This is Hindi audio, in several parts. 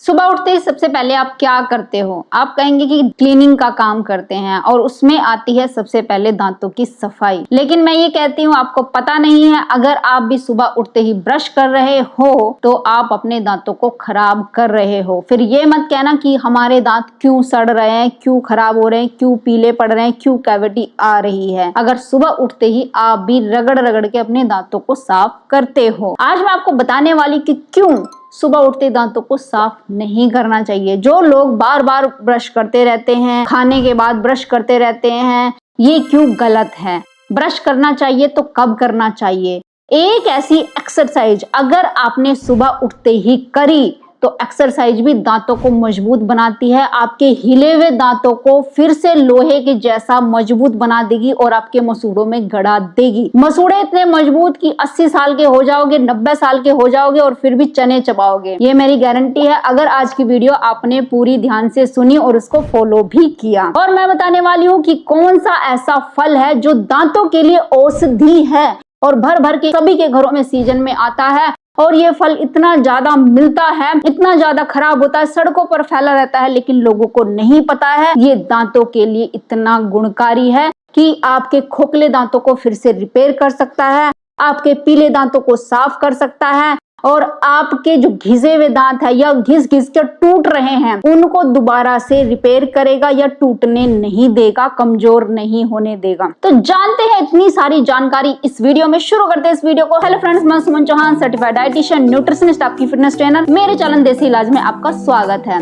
सुबह उठते ही सबसे पहले आप क्या करते हो? आप कहेंगे कि क्लीनिंग का काम करते हैं और उसमें आती है सबसे पहले दांतों की सफाई। लेकिन मैं ये कहती हूँ आपको पता नहीं है, अगर आप भी सुबह उठते ही ब्रश कर रहे हो तो आप अपने दांतों को खराब कर रहे हो। फिर ये मत कहना कि हमारे दांत क्यों सड़ रहे हैं, क्यों खराब हो रहे हैं, क्यों पीले पड़ रहे हैं, क्यों कैविटी आ रही है, अगर सुबह उठते ही आप भी रगड़ रगड़ के अपने दांतों को साफ करते हो। आज मैं आपको बताने वाली कि क्यों सुबह उठते दांतों को साफ नहीं करना चाहिए। जो लोग बार बार ब्रश करते रहते हैं, खाने के बाद ब्रश करते रहते हैं, ये क्यों गलत है? ब्रश करना चाहिए तो कब करना चाहिए? एक ऐसी एक्सरसाइज अगर आपने सुबह उठते ही करी तो एक्सरसाइज भी दांतों को मजबूत बनाती है, आपके हिले हुए दांतों को फिर से लोहे के जैसा मजबूत बना देगी और आपके मसूड़ों में गड़ा देगी। मसूड़े इतने मजबूत कि 80 साल के हो जाओगे, 90 साल के हो जाओगे और फिर भी चने चबाओगे, ये मेरी गारंटी है, अगर आज की वीडियो आपने पूरी ध्यान से सुनी और उसको फॉलो भी किया। और मैं बताने वाली हूँ कि कौन सा ऐसा फल है जो दांतों के लिए औषधि है और भर भर के सभी के घरों में सीजन में आता है और ये फल इतना ज्यादा मिलता है, इतना ज्यादा खराब होता है, सड़कों पर फैला रहता है, लेकिन लोगों को नहीं पता है ये दांतों के लिए इतना गुणकारी है कि आपके खोखले दांतों को फिर से रिपेयर कर सकता है, आपके पीले दांतों को साफ कर सकता है और आपके जो घिसे हुए दांत है या घिस घिस कर टूट रहे हैं उनको दोबारा से रिपेयर करेगा या टूटने नहीं देगा, कमजोर नहीं होने देगा। तो जानते हैं इतनी सारी जानकारी इस वीडियो में। शुरू करते हैं इस वीडियो को। हेलो फ्रेंड्स, मैं सुमन चौहान, सर्टिफाइड डाइटिशियन, न्यूट्रिशनिस्ट, आपकी फिटनेस ट्रेनर। मेरे चैनल देसी इलाज में आपका स्वागत है।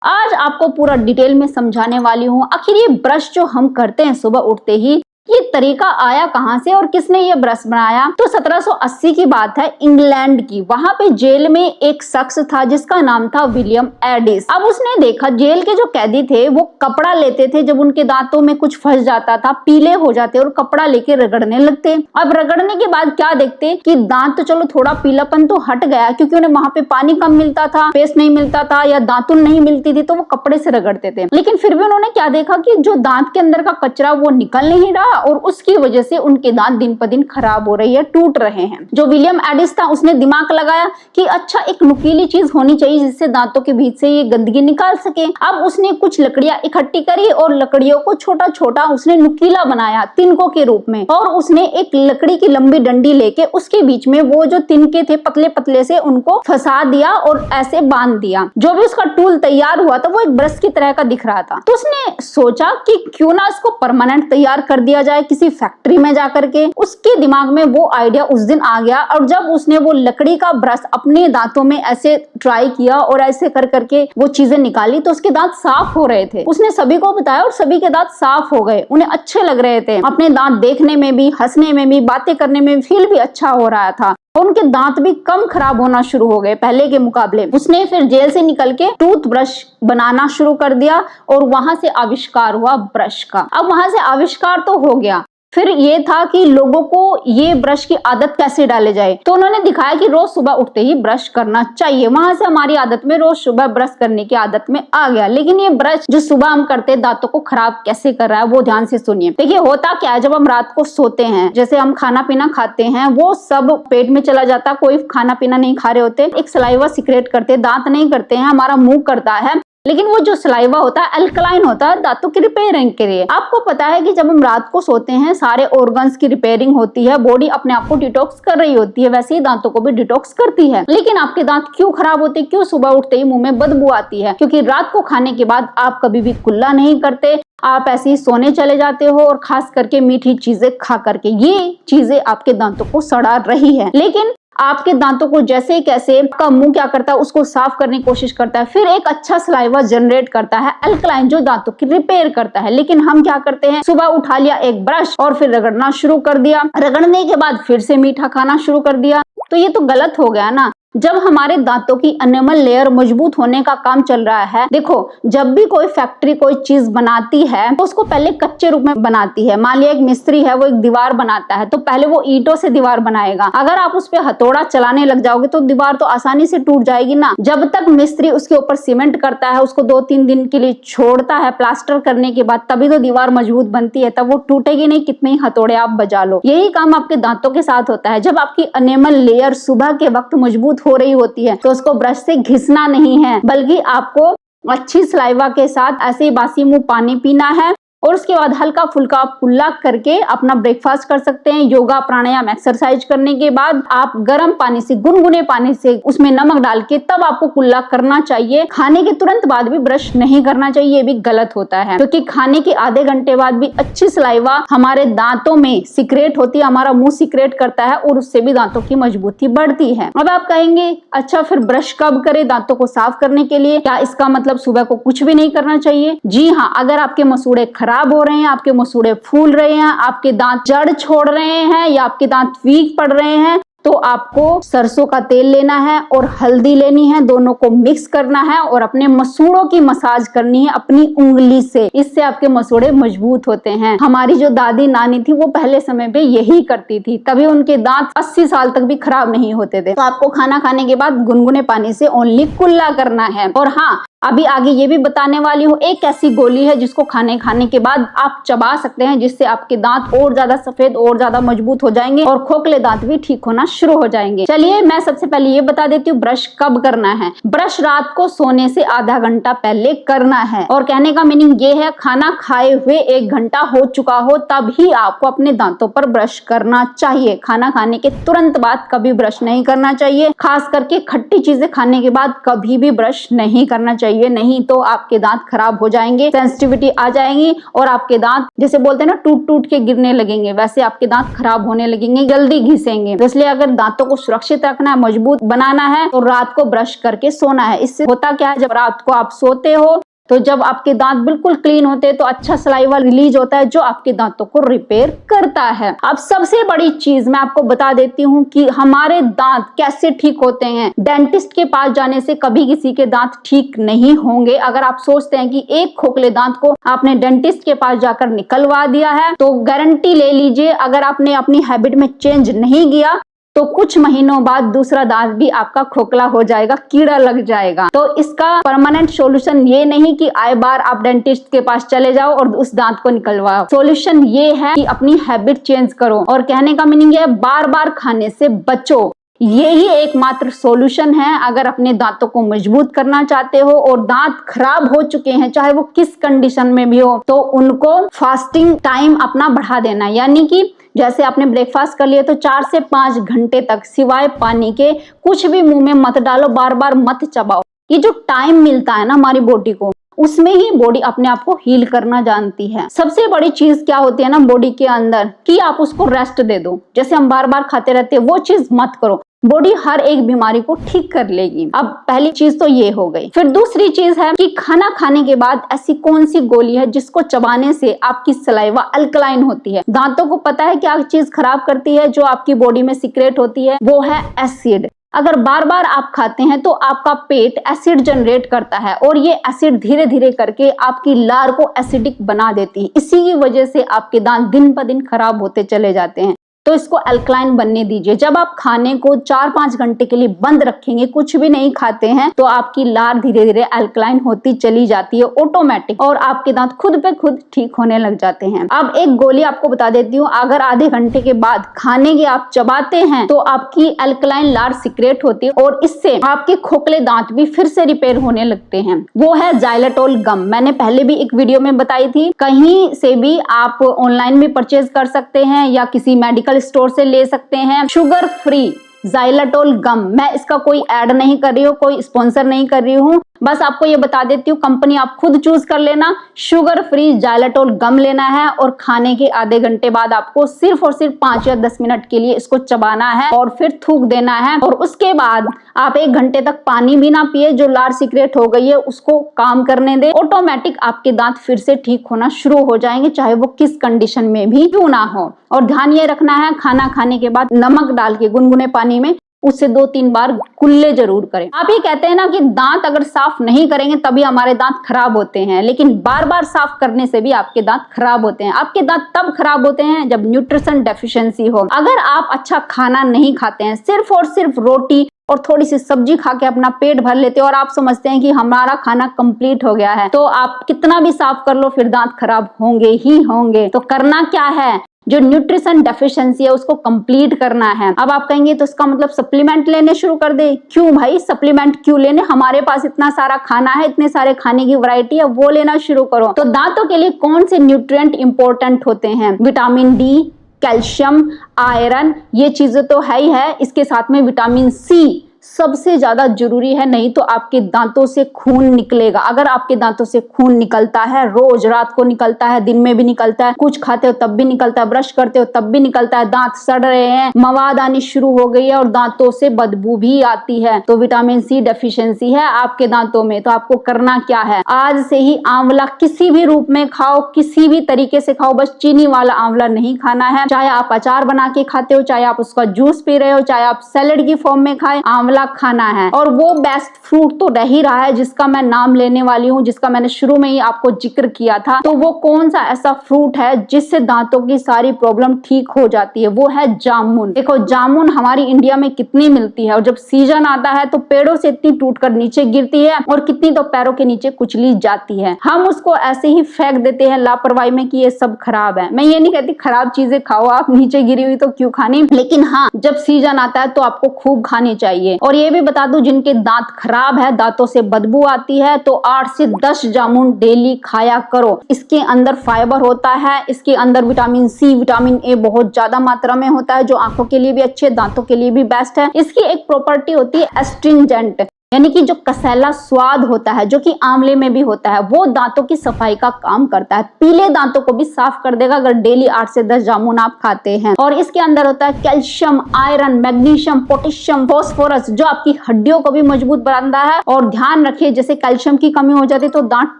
आज आपको पूरा डिटेल में समझाने वाली हूँ आखिर ये ब्रश जो हम करते हैं सुबह उठते ही, ये तरीका आया कहां से और किसने ये ब्रश बनाया? तो 1780 की बात है, इंग्लैंड की। वहां पे जेल में एक शख्स था जिसका नाम था विलियम एडिस। अब उसने देखा जेल के जो कैदी थे वो कपड़ा लेते थे, जब उनके दांतों में कुछ फंस जाता था, पीले हो जाते और कपड़ा लेके रगड़ने लगते। अब रगड़ने के बाद क्या देखते कि दांत तो चलो थोड़ा पीलापन तो हट गया, क्योंकि उन्हें वहां पे पानी कम मिलता था, पेस्ट नहीं मिलता था या दातुन नहीं मिलती थी, तो वो कपड़े से रगड़ते थे। लेकिन फिर भी उन्होंने क्या देखा कि जो दांत के अंदर का कचरा वो निकल नहीं रहा और उसकी वजह से उनके दांत दिन पर दिन खराब हो रही है, टूट रहे हैं। जो विलियम एडिस था उसने दिमाग लगाया कि अच्छा एक नुकीली चीज होनी चाहिए जिससे दांतों के बीच से ये गंदगी निकाल सके। अब उसने कुछ लकड़ियां इकट्ठी करी और लकड़ियों को छोटा छोटा उसने नुकीला बनाया तिनकों के रूप में, और उसने एक लकड़ी की लंबी डंडी लेके उसके बीच में वो जो तिनके थे पतले पतले से उनको फंसा दिया और ऐसे बांध दिया। जो भी उसका टूल तैयार हुआ था वो एक ब्रश की तरह का दिख रहा था। तो उसने सोचा कि क्यों ना इसको परमानेंट तैयार कर दिया जाए किसी फैक्ट्री में जाकर के। उसके दिमाग में वो आइडिया उस दिन आ गया और जब उसने वो लकड़ी का ब्रश अपने दांतों में ऐसे ट्राई किया और ऐसे कर करके वो चीजें निकाली तो उसके दांत साफ हो रहे थे। उसने सभी को बताया और सभी के दांत साफ हो गए, उन्हें अच्छे लग रहे थे, अपने दांत देखने में भी, हंसने में भी, बातें करने में फील भी अच्छा हो रहा था और उनके दांत भी कम खराब होना शुरू हो गए पहले के मुकाबले। उसने फिर जेल से निकल के टूथ ब्रश बनाना शुरू कर दिया और वहां से आविष्कार हुआ ब्रश का। अब वहां से आविष्कार तो हो गया, फिर ये था कि लोगों को ये ब्रश की आदत कैसे डाले जाए। तो उन्होंने दिखाया कि रोज सुबह उठते ही ब्रश करना चाहिए। वहां से हमारी आदत में रोज सुबह ब्रश करने की आदत में आ गया। लेकिन ये ब्रश जो सुबह हम करते हैं दांतों को खराब कैसे कर रहा है वो ध्यान से सुनिए। देखिए होता क्या है, जब हम रात को सोते हैं, जैसे हम खाना पीना खाते हैं वो सब पेट में चला जाता, कोई खाना पीना नहीं खा रहे होते, एक सलाइवा सिक्रेट करते, दांत नहीं करते हैं, हमारा मुंह करता है, लेकिन वो जो सलाइवा होता है अल्कलाइन होता है दांतों की रिपेयरिंग के लिए। आपको पता है कि जब हम रात को सोते हैं सारे ऑर्गन्स की रिपेयरिंग होती है, बॉडी अपने आप को डिटॉक्स कर रही होती है, वैसे ही दांतों को भी डिटॉक्स करती है। लेकिन आपके दांत क्यों खराब होते, क्यों सुबह उठते ही मुंह में बदबू आती है? क्योंकि रात को खाने के बाद आप कभी भी कुल्ला नहीं करते, आप ऐसे ही सोने चले जाते हो और खास करके मीठी चीजें खा करके। ये चीजें आपके दांतों को सड़ा रही है। लेकिन आपके दांतों को जैसे कैसे आपका मुंह क्या करता है उसको साफ करने की कोशिश करता है, फिर एक अच्छा सलाइवा जनरेट करता है अल्कलाइन जो दांतों की रिपेयर करता है। लेकिन हम क्या करते हैं, सुबह उठा लिया एक ब्रश और फिर रगड़ना शुरू कर दिया, रगड़ने के बाद फिर से मीठा खाना शुरू कर दिया, तो ये तो गलत हो गया ना। जब हमारे दांतों की एनामल लेयर मजबूत होने का काम चल रहा है, देखो जब भी कोई फैक्ट्री कोई चीज बनाती है तो उसको पहले कच्चे रूप में बनाती है। मान लिया एक मिस्त्री है वो एक दीवार बनाता है तो पहले वो ईंटों से दीवार बनाएगा। अगर आप उस पर हथौड़ा चलाने लग जाओगे तो दीवार तो आसानी से टूट जाएगी ना। जब तक मिस्त्री उसके ऊपर सीमेंट करता है, उसको 2-3 दिन के लिए छोड़ता है प्लास्टर करने के बाद, तभी तो दीवार मजबूत बनती है, तब वो टूटेगी नहीं कितने ही हथौड़े आप बजा लो। यही काम आपके दांतों के साथ होता है। जब आपकी एनामल लेयर सुबह के वक्त मजबूत प्रदूषित हो रही होती है तो उसको ब्रश से घिसना नहीं है, बल्कि आपको अच्छी सलाइवा के साथ ऐसे ही बासी मुंह पानी पीना है और उसके बाद हल्का फुल्का आप कुल्ला करके अपना ब्रेकफास्ट कर सकते हैं। योगा प्राणायाम एक्सरसाइज करने के बाद आप गर्म पानी से, गुनगुने पानी से उसमें नमक डाल के तब आपको कुल्ला करना चाहिए। खाने के तुरंत बाद भी ब्रश नहीं करना चाहिए, ये भी गलत होता है, क्योंकि खाने के आधे घंटे बाद भी अच्छी सलाइवा हमारे दांतों में सिक्रेट होती है, हमारा मुंह सिक्रेट करता है और उससे भी दांतों की मजबूती बढ़ती है। अब आप कहेंगे अच्छा फिर ब्रश कब करें दांतों को साफ करने के लिए? क्या इसका मतलब सुबह को कुछ भी नहीं करना चाहिए? जी हाँ, अगर आपके मसूड़े खराब हो रहे हैं, आपके मसूड़े फूल रहे हैं, आपके दांत जड़ छोड़ रहे हैं या आपके दांत वीक पड़ रहे हैं, तो आपको सरसों का तेल लेना है और हल्दी लेनी है, दोनों को मिक्स करना है और अपने मसूड़ों की मसाज करनी है अपनी उंगली से। इससे आपके मसूड़े मजबूत होते हैं। हमारी जो दादी नानी थी वो पहले समय पे यही करती थी, तभी उनके दांत 80 साल तक भी खराब नहीं होते थे। तो आपको खाना खाने के बाद गुनगुने पानी से ओनली कुल्ला करना है। और हाँ, अभी आगे ये भी बताने वाली हूँ, एक ऐसी गोली है जिसको खाने के बाद आप चबा सकते हैं, जिससे आपके दांत और ज्यादा सफेद और ज्यादा मजबूत हो जाएंगे और खोखले दांत भी ठीक होना शुरू हो जाएंगे। चलिए मैं सबसे पहले ये बता देती हूँ ब्रश कब करना है। ब्रश रात को सोने से आधा घंटा पहले करना है और कहने का मीनिंग ये है खाना खाए हुए 1 घंटा हो चुका हो तब ही आपको अपने दांतों पर ब्रश करना चाहिए। खाना खाने के तुरंत बाद कभी ब्रश नहीं करना चाहिए, खास करके खट्टी चीजें खाने के बाद कभी भी ब्रश नहीं करना चाहिए, नहीं तो आपके दांत खराब हो जाएंगे, सेंसिटिविटी आ जाएगी और आपके दांत जैसे बोलते हैं ना टूट टूट के गिरने लगेंगे, वैसे आपके दांत खराब होने लगेंगे, जल्दी घिसेंगे। तो इसलिए अगर दांतों को सुरक्षित रखना है, मजबूत बनाना है तो रात को ब्रश करके सोना है। इससे होता क्या है, जब रात को आप सोते हो तो जब आपके दांत बिल्कुल क्लीन होते हैं तो अच्छा सलाइवा रिलीज होता है जो आपके दांतों को रिपेयर करता है। अब सबसे बड़ी चीज मैं आपको बता देती हूँ कि हमारे दांत कैसे ठीक होते हैं। डेंटिस्ट के पास जाने से कभी किसी के दांत ठीक नहीं होंगे। अगर आप सोचते हैं कि एक खोखले दांत को आपने डेंटिस्ट के पास जाकर निकलवा दिया है तो गारंटी ले लीजिए, अगर आपने अपनी हैबिट में चेंज नहीं किया तो कुछ महीनों बाद दूसरा दांत भी आपका खोखला हो जाएगा, कीड़ा लग जाएगा। तो इसका परमानेंट सॉल्यूशन ये नहीं कि आए बार आप डेंटिस्ट के पास चले जाओ और उस दांत को निकलवाओ। सॉल्यूशन ये है कि अपनी हैबिट चेंज करो और कहने का मीनिंग है बार बार खाने से बचो। यही एकमात्र सॉल्यूशन है अगर अपने दांतों को मजबूत करना चाहते हो और दांत खराब हो चुके हैं चाहे वो किस कंडीशन में भी हो, तो उनको फास्टिंग टाइम अपना बढ़ा देना। यानी कि जैसे आपने ब्रेकफास्ट कर लिया तो 4 से 5 घंटे तक सिवाय पानी के कुछ भी मुंह में मत डालो, बार बार मत चबाओ। ये जो टाइम मिलता है ना हमारी बॉडी को, उसमें ही बॉडी अपने आप को हील करना जानती है। सबसे बड़ी चीज क्या होती है ना बॉडी के अंदर, कि आप उसको रेस्ट दे दो। जैसे हम बार बार खाते रहते हैं वो चीज मत करो, बॉडी हर एक बीमारी को ठीक कर लेगी। अब पहली चीज तो ये हो गई। फिर दूसरी चीज है कि खाना खाने के बाद ऐसी कौन सी गोली है जिसको चबाने से आपकी सलाइवा अल्कलाइन होती है। दांतों को पता है क्या चीज खराब करती है जो आपकी बॉडी में सीक्रेट होती है, वो है एसिड। अगर बार बार आप खाते हैं तो आपका पेट एसिड जनरेट करता है और ये एसिड धीरे धीरे करके आपकी लार को एसिडिक बना देती है। इसी की वजह से आपके दांत दिन ब दिन खराब होते चले जाते हैं। तो इसको अल्कलाइन बनने दीजिए। जब आप खाने को 4-5 घंटे के लिए बंद रखेंगे, कुछ भी नहीं खाते हैं, तो आपकी लार धीरे धीरे अल्कलाइन होती चली जाती है ऑटोमेटिक और आपके दांत खुद पे खुद ठीक होने लग जाते हैं। अब एक गोली आपको बता देती हूँ, अगर आधे घंटे के बाद खाने के आप चबाते हैं तो आपकी अल्कलाइन लार सिक्रेट होती है और इससे आपके खोखले दांत भी फिर से रिपेयर होने लगते हैं। वो है जाइलेटोल गम। मैंने पहले भी एक वीडियो में बताई थी, कहीं से भी आप ऑनलाइन में परचेज कर सकते हैं या किसी मेडिकल स्टोर से ले सकते हैं। शुगर फ्री जाइलेटोल गम। मैं इसका कोई ऐड नहीं कर रही हूँ, कोई स्पॉन्सर नहीं कर रही हूँ, बस आपको ये बता देती हूँ, कंपनी आप खुद चूज कर लेना। शुगर फ्री जाइलेटोल गम लेना है और खाने के आधे घंटे बाद आपको सिर्फ और सिर्फ 5 या 10 मिनट के लिए इसको चबाना है और फिर थूक देना है। और उसके बाद आप 1 घंटे तक पानी भी ना पिए, जो लार सीक्रेट हो गई है उसको काम करने दे। ऑटोमेटिक आपके दांत फिर से ठीक होना शुरू हो जाएंगे, चाहे वो किस कंडीशन में भी क्यों ना हो। और ध्यान ये रखना है, खाना खाने के बाद नमक डाल के गुनगुने पानी में उससे 2-3 बार कुल्ले जरूर करें। आप ये कहते हैं ना कि दांत अगर साफ नहीं करेंगे तभी हमारे दांत खराब होते हैं, लेकिन बार बार साफ करने से भी आपके दांत खराब होते हैं। आपके दांत तब खराब होते हैं जब न्यूट्रिशन डेफिशिएंसी हो। अगर आप अच्छा खाना नहीं खाते हैं, सिर्फ और सिर्फ रोटी और थोड़ी सी सब्जी खा के अपना पेट भर लेते हो और आप समझते हैं कि हमारा खाना कंप्लीट हो गया है, तो आप कितना भी साफ कर लो फिर दांत खराब होंगे ही होंगे। तो करना क्या है, जो न्यूट्रिशन डेफिशिएंसी है उसको कंप्लीट करना है। अब आप कहेंगे तो इसका मतलब सप्लीमेंट लेने शुरू कर दे। क्यों भाई सप्लीमेंट क्यों लेने, हमारे पास इतना सारा खाना है, इतने सारे खाने की वैरायटी है, वो लेना शुरू करो। तो दांतों के लिए कौन से न्यूट्रिएंट इंपॉर्टेंट होते हैं? विटामिन डी, कैल्शियम, आयरन, ये चीजें तो है ही है। इसके साथ में विटामिन सी सबसे ज्यादा जरूरी है, नहीं तो आपके दांतों से खून निकलेगा। अगर आपके दांतों से खून निकलता है, रोज रात को निकलता है, दिन में भी निकलता है, कुछ खाते हो तब भी निकलता है, ब्रश करते हो तब भी निकलता है, दांत सड़ रहे हैं, मवाद आनी शुरू हो गई है और दांतों से बदबू भी आती है, तो विटामिन सी डेफिशिएंसी है आपके दांतों में। तो आपको करना क्या है, आज से ही आंवला किसी भी रूप में खाओ, किसी भी तरीके से खाओ, बस चीनी वाला आंवला नहीं खाना है। चाहे आप अचार बना के खाते हो, चाहे आप उसका जूस पी रहे हो, चाहे आप सैलेड की फॉर्म में खाए, आंवला खाना है। और वो बेस्ट फ्रूट तो रह ही रहा है जिसका मैं नाम लेने वाली हूँ, जिसका मैंने शुरू में ही आपको जिक्र किया था। तो वो कौन सा ऐसा फ्रूट है जिससे दांतों की सारी प्रॉब्लम ठीक हो जाती है? वो है जामुन। देखो जामुन हमारी इंडिया में कितनी मिलती है, और जब सीजन आता है तो पेड़ों से इतनी टूटकर नीचे गिरती है और कितनी तो पैरों के नीचे कुचली जाती है। हम उसको ऐसे ही फेंक देते हैं लापरवाही में कि ये सब खराब है। मैं ये नहीं कहती खराब चीजें खाओ आप, नीचे गिरी हुई तो क्यों खानी, लेकिन हाँ जब सीजन आता है तो आपको खूब खानी चाहिए। और ये भी बता दूं, जिनके दांत खराब है, दांतों से बदबू आती है, तो 8 से 10 जामुन डेली खाया करो। इसके अंदर फाइबर होता है, इसके अंदर विटामिन सी, विटामिन ए बहुत ज्यादा मात्रा में होता है, जो आंखों के लिए भी अच्छे, दांतों के लिए भी बेस्ट है। इसकी एक प्रॉपर्टी होती है एस्ट्रिंजेंट, यानी कि जो कसैला स्वाद होता है, जो कि आंवले में भी होता है, वो दांतों की सफाई का काम करता है। पीले दांतों को भी साफ कर देगा अगर डेली 8 से 10 जामुन आप खाते हैं। और इसके अंदर होता है calcium, iron, magnesium, potassium, phosphorus, जो आपकी हड्डियों को भी मजबूत बनाता है। और ध्यान रखिए, जैसे कैल्शियम की कमी हो जाती है तो दांत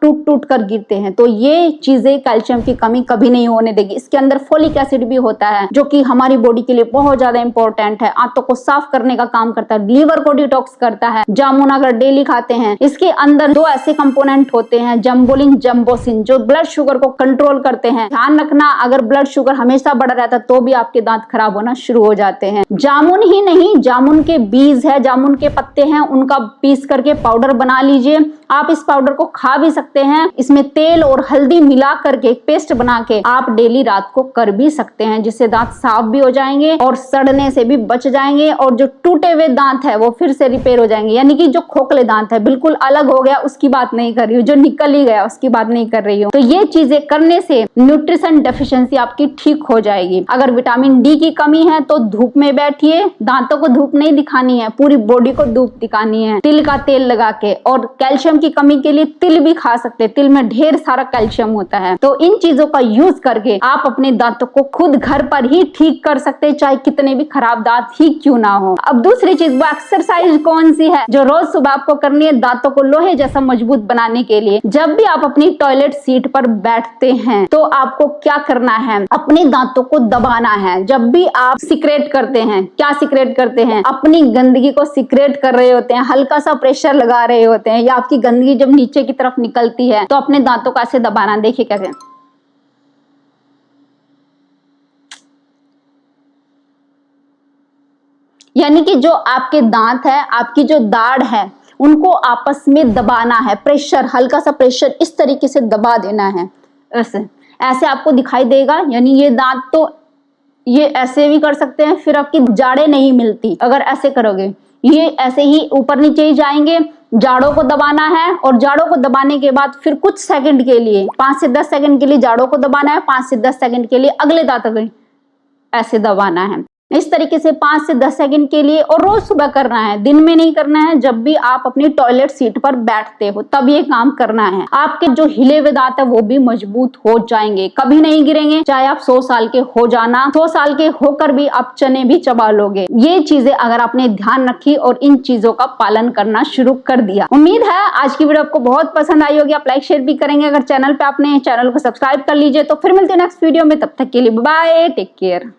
टूट टूट कर गिरते हैं, तो ये चीजें कैल्शियम की कमी कभी नहीं होने देगी। इसके अंदर फोलिक एसिड भी होता है, जो कि हमारी बॉडी के लिए बहुत ज्यादा इंपॉर्टेंट है, आंतों को साफ करने का काम करता है, लीवर को डिटॉक्स करता है। जामुन अगर डेली खाते हैं, इसके अंदर 2 ऐसे कंपोनेंट होते हैं, जम्बोलिन, जम्बोसिन, जो ब्लड शुगर को कंट्रोल करते हैं। ध्यान रखना, अगर ब्लड शुगर हमेशा बढ़ रहता है तो भी आपके दांत खराब होना शुरू हो जाते हैं। जामुन ही नहीं, जामुन के बीज है, जामुन के पत्ते हैं, उनका पीस करके पाउडर बना लीजिए। आप इस पाउडर को खा भी सकते हैं, इसमें तेल और हल्दी मिला करके एक पेस्ट बना के आप डेली रात को कर भी सकते हैं, जिससे दांत साफ भी हो जाएंगे और सड़ने से भी बच जाएंगे, और जो टूटे हुए दांत है वो फिर से रिपेयर हो जाएंगे। यानी कि जो खोखले दांत है बिल्कुल अलग हो गया, उसकी बात नहीं कर रही हूँ, जो निकल ही गया उसकी बात नहीं कर रही हूँ। तो ये चीजें करने से न्यूट्रिशन डेफिशिएंसी आपकी ठीक हो जाएगी। अगर विटामिन डी की कमी है तो धूप में बैठिए, दांतों को धूप नहीं दिखानी है, पूरी बॉडी को धूप दिखानी है, तिल का तेल लगा के। और कैल्शियम की कमी के लिए तिल भी खा सकते हैं, तिल में ढेर सारा कैल्शियम होता है। तो इन चीजों का यूज करके आप अपने दांतों को खुद घर पर ही ठीक कर सकते हैं, चाहे कितने भी खराब दांत ही क्यों ना हो। अब दूसरी चीज, वो एक्सरसाइज कौन सी है जो रोज सुबह आपको करनी है दांतों को लोहे जैसा मजबूत बनाने के लिए? जब भी आप अपनी टॉयलेट सीट पर बैठते हैं तो आपको क्या करना है, अपने दांतों को दबाना है। जब भी आप सिक्रेट करते हैं, क्या सिक्रेट करते हैं, अपनी गंदगी को सिक्रेट कर रहे होते हैं, हल्का सा प्रेशर लगा रहे होते हैं, या आपकी गंदगी जब नीचे की तरफ निकलती है तो अपने दांतों को ऐसे दबाना। देखिए कैसे, यानी कि जो आपके दांत है, आपकी जो दाढ़ है, उनको आपस में दबाना है, प्रेशर, हल्का सा प्रेशर इस तरीके से दबा देना है। ऐसे ऐसे आपको दिखाई देगा। यानी ये दांत तो ये ऐसे भी कर सकते हैं, फिर आपकी जाड़ें नहीं मिलती अगर ऐसे करोगे, ये ऐसे ही ऊपर नीचे ही जाएंगे। जाड़ों को दबाना है, और जाड़ों को दबाने के बाद फिर कुछ सेकंड के लिए, 5 से 10 सेकंड के लिए जाड़ों को दबाना है, 5 से 10 सेकंड के लिए अगले दांतों को ऐसे दबाना है। इस तरीके से 5 से 10 सेकंड के लिए, और रोज सुबह करना है, दिन में नहीं करना है। जब भी आप अपनी टॉयलेट सीट पर बैठते हो तब ये काम करना है। आपके जो हिले हुए दांत है वो भी मजबूत हो जाएंगे, कभी नहीं गिरेंगे। चाहे आप 100 साल के हो जाना, 100 साल के होकर भी आप चने भी चबा लोगे। ये चीजें अगर आपने ध्यान रखी और इन चीजों का पालन करना शुरू कर दिया, उम्मीद है आज की वीडियो आपको बहुत पसंद आई होगी। आप लाइक शेयर भी करेंगे। अगर चैनल पे आपने चैनल को सब्सक्राइब कर लीजिए। तो फिर मिलते हैं नेक्स्ट वीडियो में, तब तक के लिए बाय, टेक केयर।